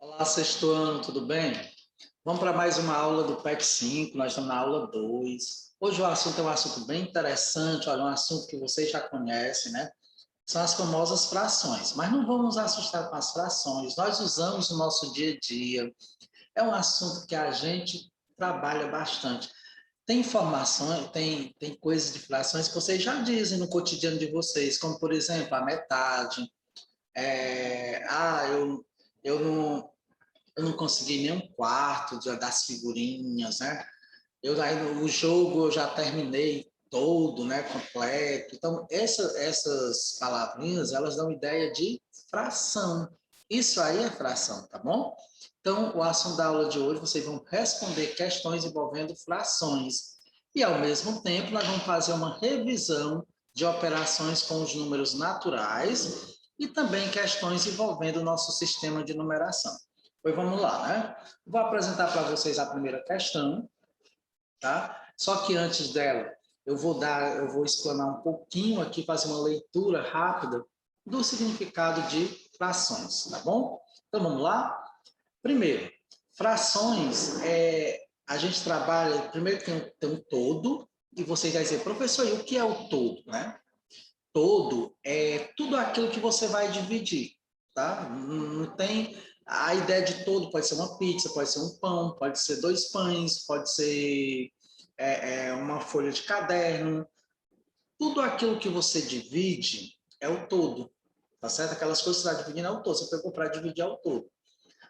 Olá, sexto ano, tudo bem? Vamos para mais uma aula do PEC 5, nós estamos na aula 2. Hoje o assunto é um assunto bem interessante, olha, um assunto que vocês já conhecem, né? São as famosas frações. Mas não vamos nos assustar com as frações, nós usamos no nosso dia a dia. É um assunto que a gente trabalha bastante. Tem informações, tem coisas de frações que vocês já dizem no cotidiano de vocês, como, por exemplo, a metade. Eu não eu não consegui nem um quarto das figurinhas, né? O jogo eu já terminei todo, né, completo. Então, essas palavrinhas, elas dão ideia de fração. Isso aí é fração, tá bom? Então, o assunto da aula de hoje, vocês vão responder questões envolvendo frações. E, ao mesmo tempo, nós vamos fazer uma revisão de operações com os números naturais e também questões envolvendo o nosso sistema de numeração. Pois vamos lá, né? Vou apresentar para vocês a primeira questão, tá? Só que antes dela, eu vou explanar um pouquinho aqui, fazer uma leitura rápida do significado de frações, tá bom? Então vamos lá? Primeiro, frações, a gente trabalha, primeiro tem um todo, e você vai dizer, professor, e o que é o todo, né? Todo é tudo aquilo que você vai dividir, tá? Não tem a ideia de todo, pode ser uma pizza, pode ser um pão, pode ser dois pães, pode ser uma folha de caderno. Tudo aquilo que você divide é o todo, tá certo? Aquelas coisas que você está dividindo é o todo, você pegou para dividir é o todo.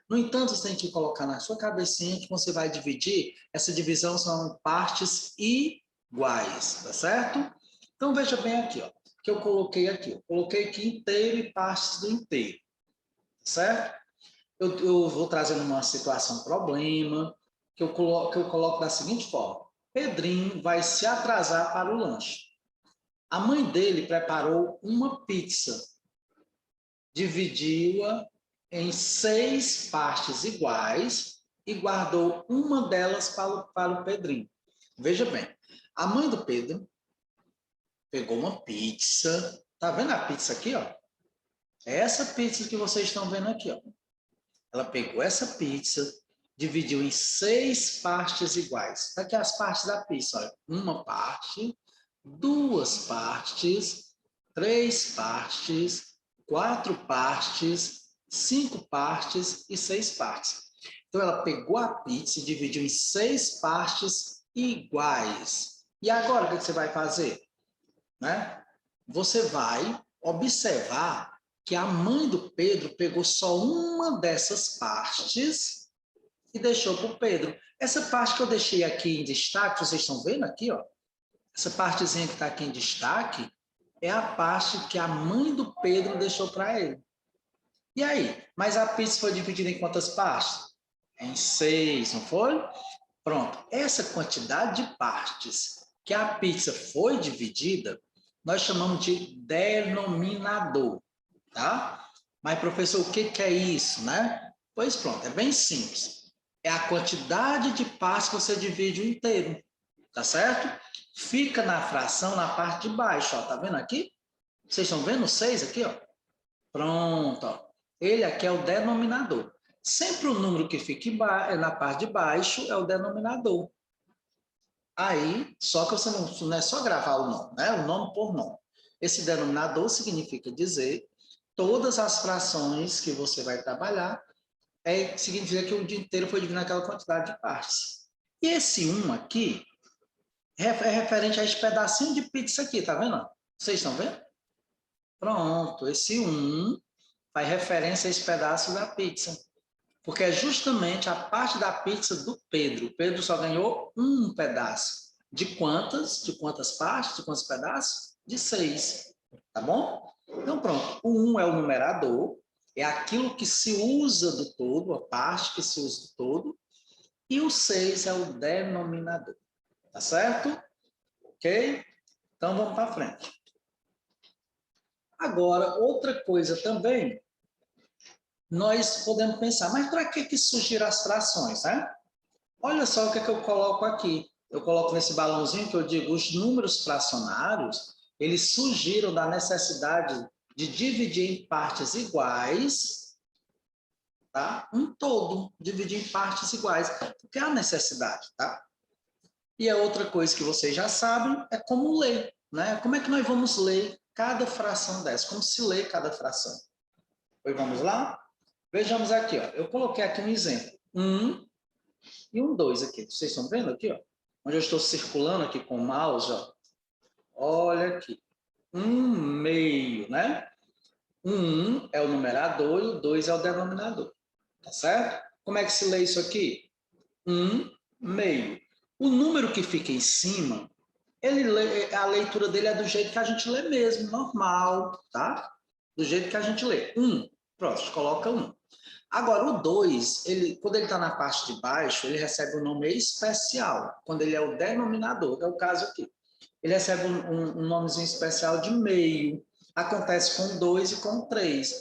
No entanto, você tem que colocar na sua cabecinha que você vai dividir, essa divisão são partes iguais, tá certo? Então, veja bem aqui, ó, que eu coloquei aqui. Eu coloquei aqui inteiro e partes do inteiro, certo? Eu vou trazendo uma situação problema, que eu coloco da seguinte forma. Pedrinho vai se atrasar para o lanche. A mãe dele preparou uma pizza, dividiu-a em 6 partes iguais e guardou uma delas para o Pedrinho. Veja bem, a mãe do Pedro pegou uma pizza. Tá vendo a pizza aqui, ó? É essa pizza que vocês estão vendo aqui, ó. Ela pegou essa pizza, dividiu em 6 partes iguais. Aqui as partes da pizza, olha. Uma parte, 2 partes, 3 partes, 4 partes, 5 partes e 6 partes. Então, ela pegou a pizza e dividiu em 6 partes iguais. E agora, o que você vai fazer? Né? Você vai observar que a mãe do Pedro pegou só uma dessas partes e deixou para o Pedro. Essa parte que eu deixei aqui em destaque, vocês estão vendo aqui, ó? Essa partezinha que está aqui em destaque é a parte que a mãe do Pedro deixou para ele. E aí? Mas a pizza foi dividida em quantas partes? Em 6, não foi? Pronto. Essa quantidade de partes que a pizza foi dividida, nós chamamos de denominador, tá? Mas, professor, o que é isso, né? Pois pronto, é bem simples. É a quantidade de partes que você divide o inteiro, tá certo? Fica na fração na parte de baixo, ó. Tá vendo aqui? Vocês estão vendo 6 aqui, ó? Pronto, ó. Ele aqui é o denominador. Sempre o número que fica na parte de baixo é o denominador. Aí, só que você não é só gravar o nome, né? O nome por nome. Esse denominador significa dizer todas as frações que você vai trabalhar, significa que o dia inteiro foi dividido naquela quantidade de partes. E esse 1 aqui é referente a esse pedacinho de pizza aqui, tá vendo? Vocês estão vendo? Pronto, esse 1 faz referência a esse pedaço da pizza. Porque é justamente a parte da pizza do Pedro. O Pedro só ganhou um pedaço. De quantas? De quantas partes? De quantos pedaços? De 6. Tá bom? Então, pronto. O 1 é o numerador, é aquilo que se usa do todo, a parte que se usa do todo. E o 6 é o denominador. Tá certo? Ok? Então, vamos para frente. Agora, outra coisa também, nós podemos pensar, mas para que surgiram as frações, né? Olha só o que eu coloco aqui. Eu coloco nesse balãozinho que eu digo, os números fracionários, eles surgiram da necessidade de dividir em partes iguais, tá? Um todo, dividir em partes iguais, porque há necessidade, tá? E a outra coisa que vocês já sabem é como ler, né? Como é que nós vamos ler cada fração dessa? Como se lê cada fração? Pois vamos lá? Vejamos aqui, ó. Eu coloquei aqui um exemplo. 1 e um 2 aqui. Vocês estão vendo aqui, ó? Onde eu estou circulando aqui com o mouse, ó. Olha aqui. 1/2, né? O 1 é o numerador e o 2 é o denominador. Tá certo? Como é que se lê isso aqui? 1/2. O número que fica em cima, a leitura dele é do jeito que a gente lê mesmo, normal, tá? Do jeito que a gente lê. 1. Pronto, a gente coloca 1. Agora, o 2, quando ele está na parte de baixo, ele recebe um nome especial, quando ele é o denominador, que é o caso aqui. Ele recebe um nomezinho especial de meio. Acontece com o 2 e com o 3,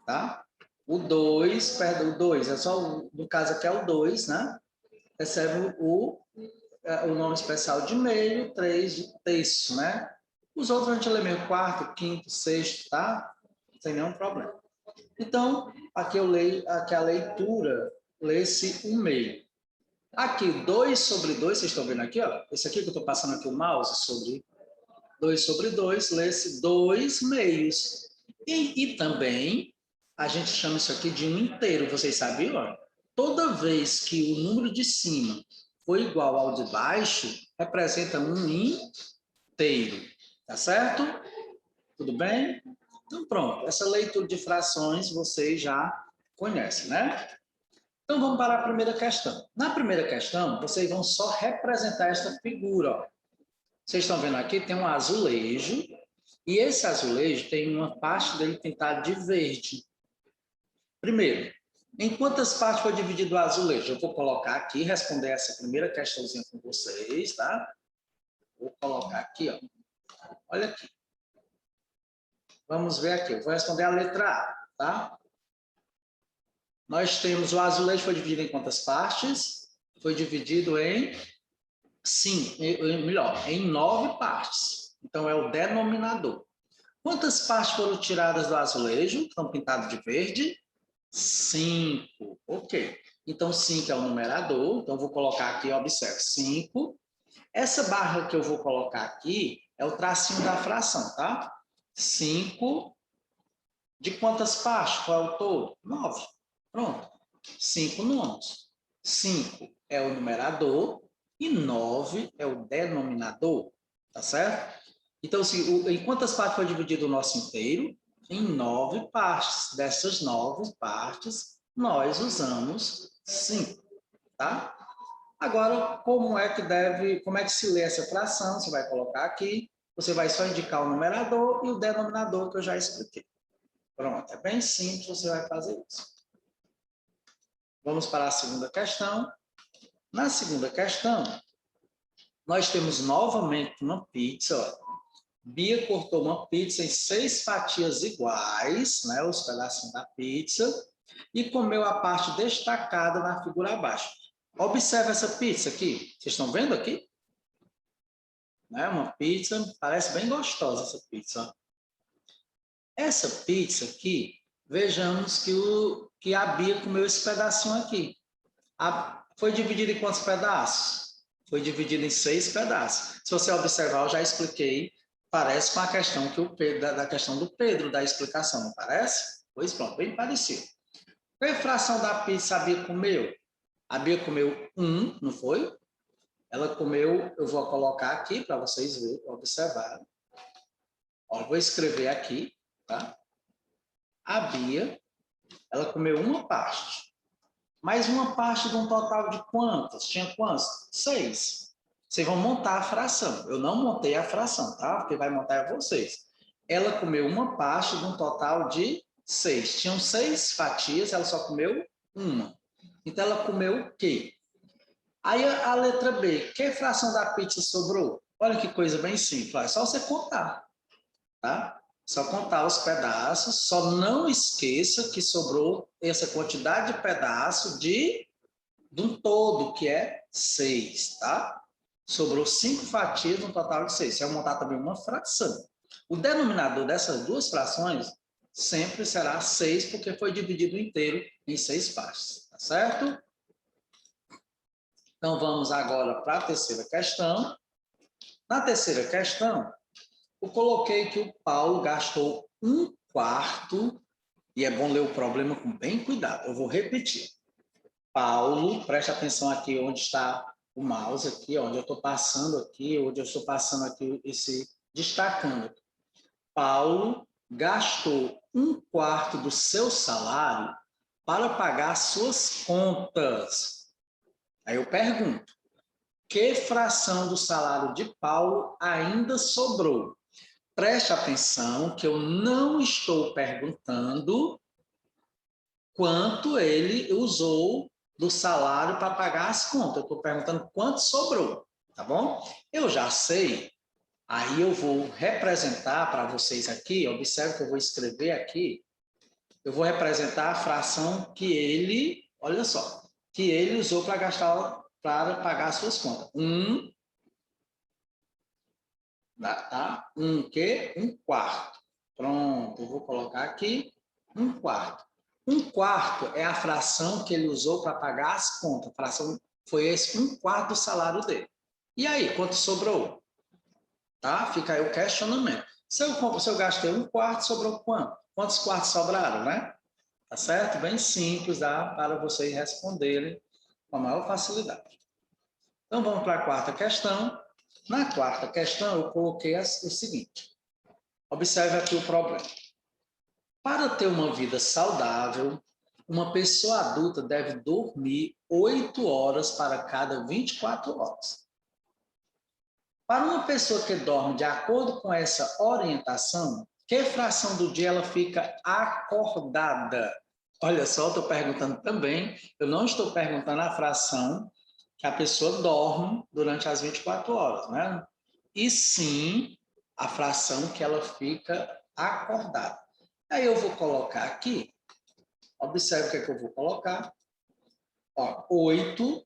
tá? O 2, perdão, o 2, é só, no caso aqui é o 2, né? Recebe o nome especial de meio, 3 de terço, né? Os outros a gente lê meio quarto, quinto, sexto, tá? Sem nenhum problema. Então, aqui eu leio, aqui a leitura, lê-se 1/2. Aqui, 2/2, vocês estão vendo aqui, ó? Esse aqui que eu estou passando aqui o mouse sobre 2/2, lê-se 2/2. E também, a gente chama isso aqui de um inteiro, vocês sabiam? Ó? Toda vez que o número de cima for igual ao de baixo, representa um inteiro. Tá certo? Tudo bem? Então, pronto. Essa leitura de frações vocês já conhecem, né? Então, vamos para a primeira questão. Na primeira questão, vocês vão só representar esta figura. Ó. Vocês estão vendo aqui, tem um azulejo, e esse azulejo tem uma parte dele pintada de verde. Primeiro, em quantas partes foi dividido o azulejo? Eu vou colocar aqui, responder essa primeira questãozinha com vocês, tá? Vou colocar aqui, ó. Olha aqui. Vamos ver aqui. Eu vou responder a letra A, tá? Nós temos o azulejo foi dividido em quantas partes? Foi dividido em 9 partes. Então, é o denominador. Quantas partes foram tiradas do azulejo? Estão pintadas de verde? 5. Ok. Então, 5 é o numerador. Então, vou colocar aqui, observe, 5. Essa barra que eu vou colocar aqui é o tracinho da fração, tá? 5 de quantas partes? Qual é o todo? 9. Pronto. 5 nonos. 5 é o numerador e 9 é o denominador, tá certo? Então, em quantas partes foi dividido o nosso inteiro? Em 9 partes. Dessas 9 partes, nós usamos 5, tá? Agora, como é que se lê essa fração? Você vai colocar aqui, você vai só indicar o numerador e o denominador que eu já expliquei. Pronto, é bem simples, você vai fazer isso. Vamos para a segunda questão. Na segunda questão, nós temos novamente uma pizza. Ó. Bia cortou uma pizza em 6 fatias iguais, né, os pedacinhos da pizza, e comeu a parte destacada na figura abaixo. Observe essa pizza aqui. Vocês estão vendo aqui? Né, uma pizza, parece bem gostosa essa pizza. Ó. Essa pizza aqui, vejamos que a Bia comeu esse pedacinho aqui. Foi dividida em quantos pedaços? Foi dividida em 6 pedaços. Se você observar, eu já expliquei, parece com a questão da questão do Pedro, da explicação, não parece? Pois pronto, bem parecido. Qual é a fração da pizza a Bia comeu? A Bia comeu 1, não foi? Ela comeu, eu vou colocar aqui para vocês verem, observarem. Ó, eu vou escrever aqui, tá? A Bia, ela comeu uma parte. Mais uma parte de um total de quantas? Tinha quantas? 6. Vocês vão montar a fração. Eu não montei a fração, tá? Porque vai montar é vocês. Ela comeu uma parte de um total de 6. Tinham 6 fatias, ela só comeu uma. Então, ela comeu o quê? Aí, a letra B. Que fração da pizza sobrou? Olha que coisa bem simples. É só você contar, tá? Só contar os pedaços, só não esqueça que sobrou essa quantidade de pedaço de um todo, que é 6, tá? Sobrou 5 fatias no total de 6. Você vai montar também uma fração. O denominador dessas duas frações sempre será 6, porque foi dividido inteiro em 6 partes, tá certo? Então, vamos agora para a terceira questão. Na terceira questão, eu coloquei que o Paulo gastou 1/4, e é bom ler o problema com bem cuidado. Eu vou repetir. Paulo, preste atenção aqui onde está o mouse, aqui, onde eu estou passando aqui, onde eu estou passando aqui, esse destacando. Paulo gastou 1/4 do seu salário para pagar suas contas. Aí eu pergunto, que fração do salário de Paulo ainda sobrou? Preste atenção que eu não estou perguntando quanto ele usou do salário para pagar as contas. Eu estou perguntando quanto sobrou, tá bom? Eu já sei, aí eu vou representar para vocês aqui, observe que eu vou escrever aqui, eu vou representar a fração que ele, olha só, que ele usou para gastar, para pagar as suas contas. Tá? Que? 1/4. Pronto, eu vou colocar aqui 1/4. 1/4 é a fração que ele usou para pagar as contas. A fração foi esse 1/4 do salário dele. E aí, quanto sobrou? Tá? Fica aí o questionamento. Se eu gastei 1/4, sobrou quanto? Quantos quartos sobraram, né? Tá certo? Bem simples, dá para vocês responderem com a maior facilidade. Então, vamos para a quarta questão. Na quarta questão, eu coloquei o seguinte. Observe aqui o problema. Para ter uma vida saudável, uma pessoa adulta deve dormir 8 horas para cada 24 horas. Para uma pessoa que dorme de acordo com essa orientação, que fração do dia ela fica acordada? Olha só, estou perguntando também, eu não estou perguntando a fração que a pessoa dorme durante as 24 horas, né? E sim a fração que ela fica acordada. Aí eu vou colocar aqui, observe o que é que eu vou colocar. Ó, 8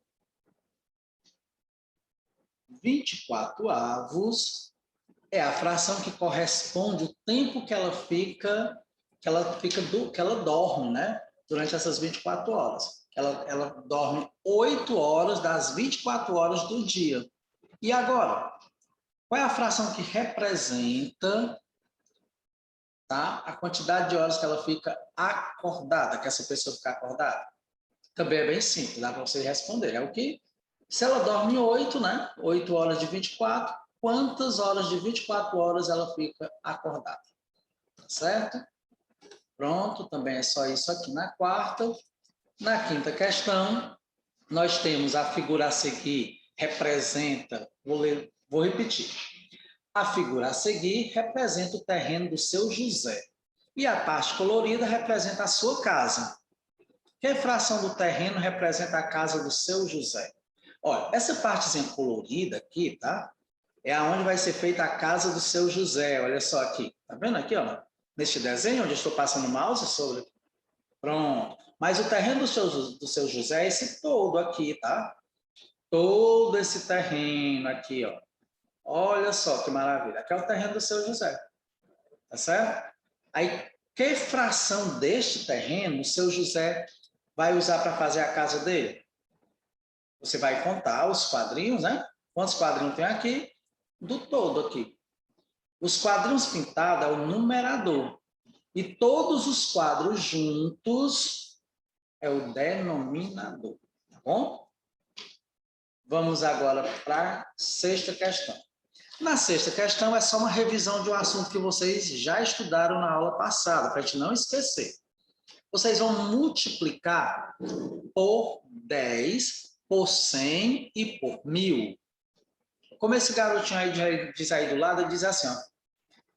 24avos é a fração que corresponde ao tempo que ela fica, que ela dorme, né? Durante essas 24 horas. Ela dorme 8 horas das 24 horas do dia. E agora, qual é a fração que representa, tá, a quantidade de horas que ela fica acordada, que essa pessoa fica acordada? Também é bem simples, dá para vocês responderem. É o que? Se ela dorme 8, né? 8 horas de 24, quantas horas de 24 horas ela fica acordada? Certo? Pronto, também é só isso aqui na quarta. Na quinta questão, nós temos a figura a seguir, representa, vou repetir. A figura a seguir representa o terreno do seu José. E a parte colorida representa a sua casa. Que fração do terreno representa a casa do seu José? Olha, essa partezinha colorida aqui, tá? É aonde vai ser feita a casa do seu José. Olha só aqui. Tá vendo aqui, ó? Neste desenho, onde eu estou passando o mouse sobre. Pronto. Mas o terreno do seu José é esse todo aqui, tá? Todo esse terreno aqui, ó. Olha só que maravilha. Aqui é o terreno do seu José. Tá certo? Aí, que fração deste terreno o seu José vai usar para fazer a casa dele? Você vai contar os quadrinhos, né? Quantos quadrinhos tem aqui? Do todo aqui. Os quadrinhos pintados é o numerador. E todos os quadros juntos é o denominador. Tá bom? Vamos agora para a sexta questão. Na sexta questão é só uma revisão de um assunto que vocês já estudaram na aula passada, para a gente não esquecer. Vocês vão multiplicar por 10, por 100 e por 1000. Como esse garotinho aí diz aí do lado, ele diz assim, ó,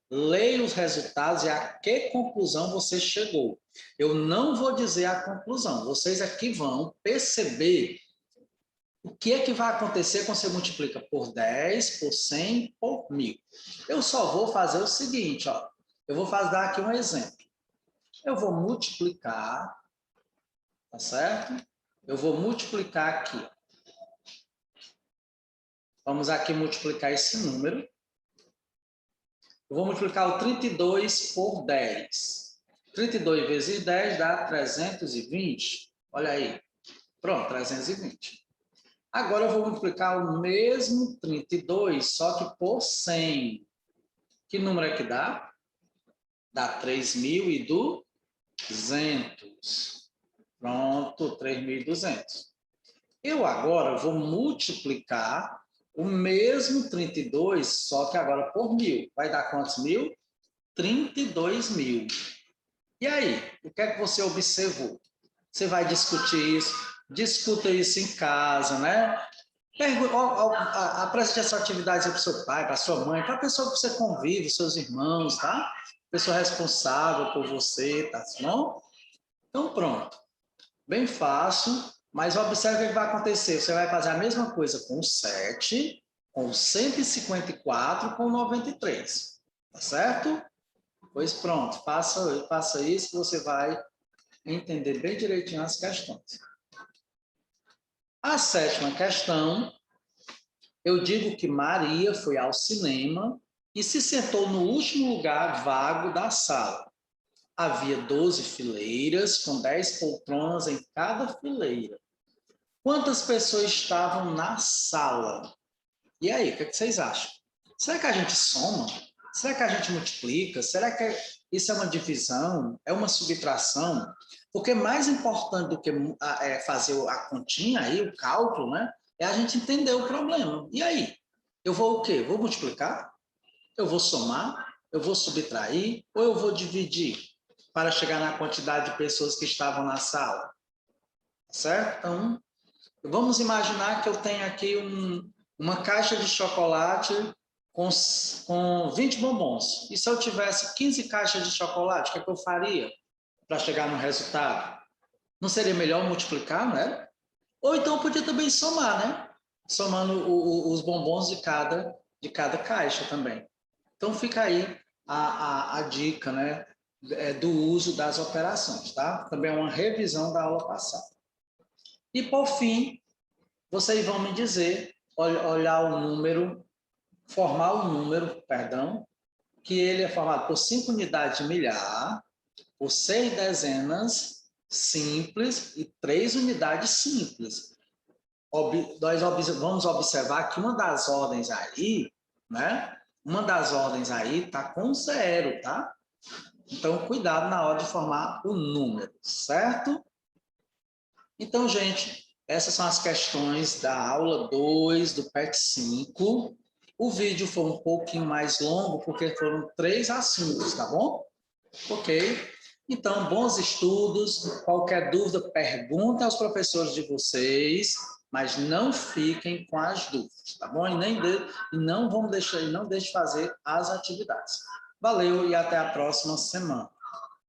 leia os resultados e a que conclusão você chegou. Eu não vou dizer a conclusão, vocês aqui vão perceber o que é que vai acontecer quando você multiplica por 10, por 100, por 1000. Eu só vou fazer o seguinte, ó, eu vou dar aqui um exemplo. Eu vou multiplicar, tá certo? Eu vou multiplicar aqui. Vamos aqui multiplicar esse número. Eu vou multiplicar o 32 por 10. 32 vezes 10 dá 320. Olha aí. Pronto, 320. Agora eu vou multiplicar o mesmo 32, só que por 100. Que número é que dá? Dá 3.200. Pronto, 3.200. Eu agora vou multiplicar o mesmo 32, só que agora por 1.000. Vai dar quantos mil? 32.000. E aí, o que é que você observou? Você vai discutir isso, discuta isso em casa, né? Apresente essa atividade para o seu pai, para a sua mãe, para a pessoa que você convive, seus irmãos, tá? Pessoa responsável por você, tá bom? Então, pronto. Bem fácil, mas observe o que vai acontecer. Você vai fazer a mesma coisa com o 7, com o 154, com o 93. Tá certo? Pois pronto, faça isso que você vai entender bem direitinho as questões. A sétima questão, eu digo que Maria foi ao cinema e se sentou no último lugar vago da sala. Havia 12 fileiras, com 10 poltronas em cada fileira. Quantas pessoas estavam na sala? E aí, o que vocês acham? Será que a gente soma? Será que a gente multiplica? Será que isso é uma divisão? É uma subtração? Porque mais importante do que fazer a continha aí, o cálculo, né? É a gente entender o problema. E aí? Eu vou o quê? Vou multiplicar? Eu vou somar? Eu vou subtrair? Ou eu vou dividir para chegar na quantidade de pessoas que estavam na sala? Certo? Então, vamos imaginar que eu tenho aqui uma caixa de chocolate com 20 bombons. E se eu tivesse 15 caixas de chocolate, o que é que eu faria para chegar no resultado? Não seria melhor multiplicar, né? Ou então eu podia também somar, né? Somando os bombons de cada caixa também. Então fica aí a dica, né? Do uso das operações, tá? Também é uma revisão da aula passada. E por fim, vocês vão me dizer, olhar o número, formar o número, perdão, que ele é formado por 5 unidades de milhar, por 6 dezenas simples e 3 unidades simples. Nós vamos observar que uma das ordens aí, né? Uma das ordens aí está com 0, tá? Então, cuidado na hora de formar o número, certo? Então, gente, essas são as questões da aula 2 do PET 5. O vídeo foi um pouquinho mais longo, porque foram 3 assuntos, tá bom? Ok? Então, bons estudos. Qualquer dúvida, pergunta aos professores de vocês, mas não fiquem com as dúvidas, tá bom? E não deixe de fazer as atividades. Valeu e até a próxima semana.